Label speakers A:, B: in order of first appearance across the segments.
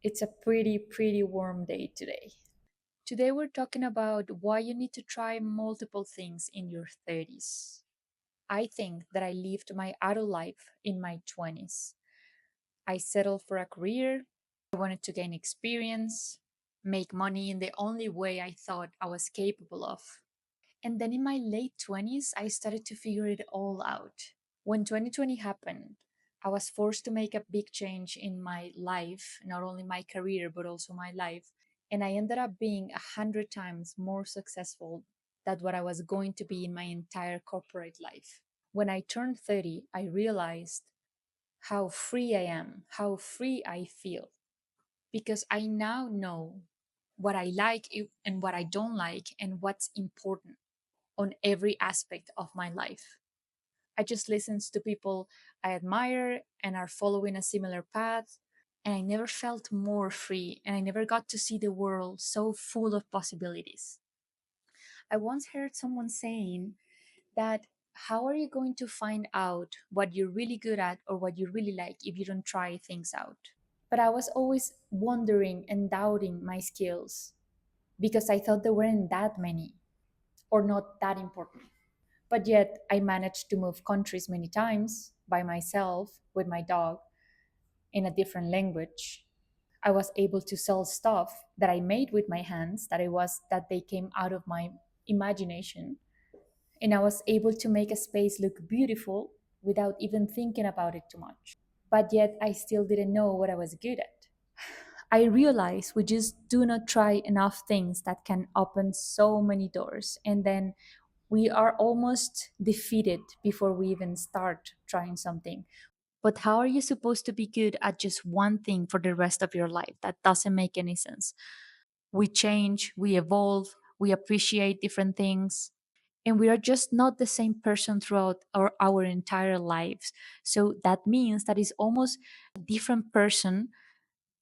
A: It's a pretty warm day today. Today, we're talking about why you need to try multiple things in your 30s. I think that I lived my adult life in my 20s. I settled for a career, I wanted to gain experience, make money in the only way I thought I was capable of. And then in my late 20s, I started to figure it all out. When 2020 happened, I was forced to make a big change in my life, not only my career, but also my life. And I ended up being 100 times more successful than what I was going to be in my entire corporate life. When I turned 30, I realized how free I am, how free I feel, because I now know what I like and what I don't like and what's important on every aspect of my life. I just listen to people I admire and are following a similar path. And I never felt more free and I never got to see the world so full of possibilities. I once heard someone saying that how are you going to find out what you're really good at or what you really like if you don't try things out? But I was always wondering and doubting my skills because I thought there weren't that many or not that important. But yet, I managed to move countries many times by myself with my dog in a different language. I was able to sell stuff that I made with my hands that they came out of my imagination, and I was able to make a space look beautiful without even thinking about it too much. But yet, I still didn't know what I was good at. I realize we just do not try enough things that can open so many doors, and then we are almost defeated before we even start trying something. But how are you supposed to be good at just one thing for the rest of your life? That doesn't make any sense. We change, we evolve, we appreciate different things, and we are just not the same person throughout our entire lives. So that means that is almost a different person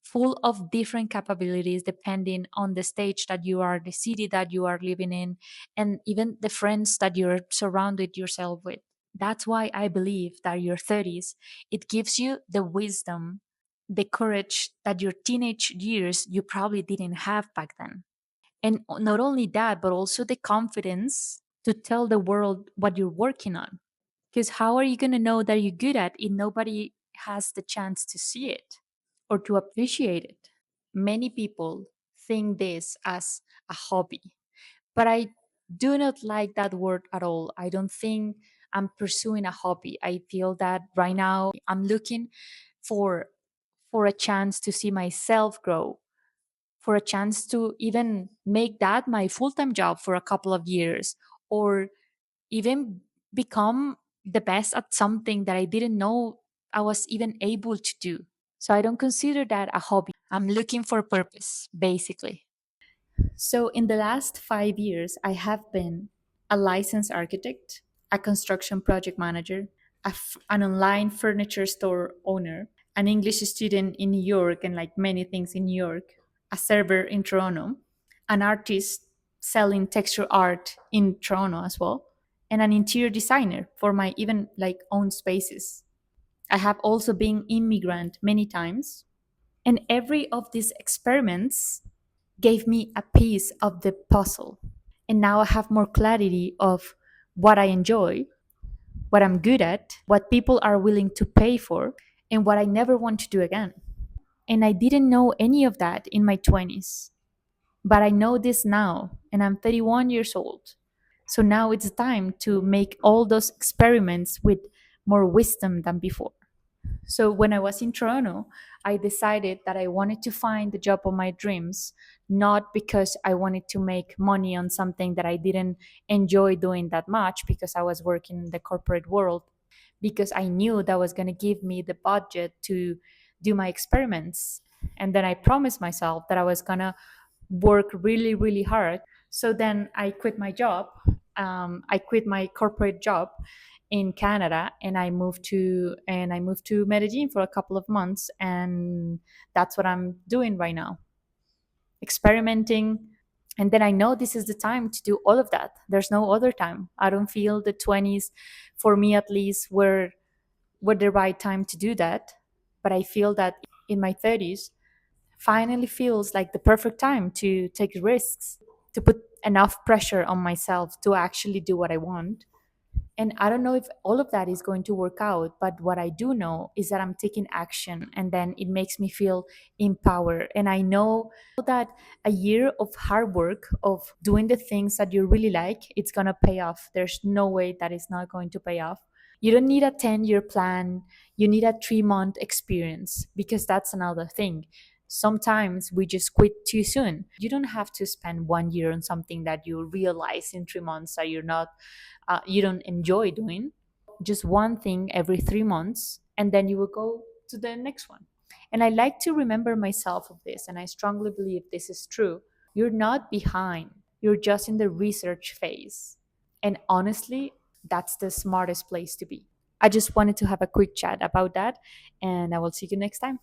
A: full of different capabilities depending on the stage that you are, the city that you are living in, and even the friends that you're surrounded yourself with. That's why I believe that your 30s, it gives you the wisdom, the courage that your teenage years you probably didn't have back then. And not only that, but also the confidence to tell the world what you're working on. Because how are you going to know that you're good at it if nobody has the chance to see it or to appreciate it? Many people think this as a hobby, but I do not like that word at all. I don't think I'm pursuing a hobby. I feel that right now I'm looking for a chance to see myself grow, for a chance to even make that my full-time job for a couple of years, or even become the best at something that I didn't know I was even able to do. So I don't consider that a hobby. I'm looking for purpose, basically. So in the last 5 years, I have been a licensed architect, a construction project manager, an online furniture store owner, an English student in New York and like many things in New York, a server in Toronto, an artist selling texture art in Toronto as well, and an interior designer for my even like own spaces. I have also been immigrant many times, and every of these experiments gave me a piece of the puzzle. And now I have more clarity of what I enjoy, what I'm good at, what people are willing to pay for, and what I never want to do again. And I didn't know any of that in my 20s, but I know this now, and I'm 31 years old. So now it's time to make all those experiments with more wisdom than before. So when I was in Toronto, I decided that I wanted to find the job of my dreams, not because I wanted to make money on something that I didn't enjoy doing that much because I was working in the corporate world, because I knew that was going to give me the budget to do my experiments. And then I promised myself that I was going to work really hard. So then I quit my job. I quit my corporate job in Canada, and I moved to Medellin for a couple of months, and that's what I'm doing right now, experimenting. And then I know this is the time to do all of that. There's no other time. I don't feel the 20s, for me at least, were the right time to do that. But I feel that in my 30s, finally feels like the perfect time to take risks, to put enough pressure on myself to actually do what I want. And I don't know if all of that is going to work out, but what I do know is that I'm taking action, and then it makes me feel empowered. And I know that a year of hard work, of doing the things that you really like, it's going to pay off. There's no way that it's not going to pay off. You don't need a 10-year plan, you need a 3-month experience, because that's another thing. Sometimes we just quit too soon. You don't have to spend 1 year on something that you realize in 3 months that you don't enjoy doing. Just one thing every 3 months, and then you will go to the next one. And I like to remember myself of this, and I strongly believe this is true. You're not behind, you're just in the research phase. And honestly, that's the smartest place to be. I just wanted to have a quick chat about that, and I will see you next time.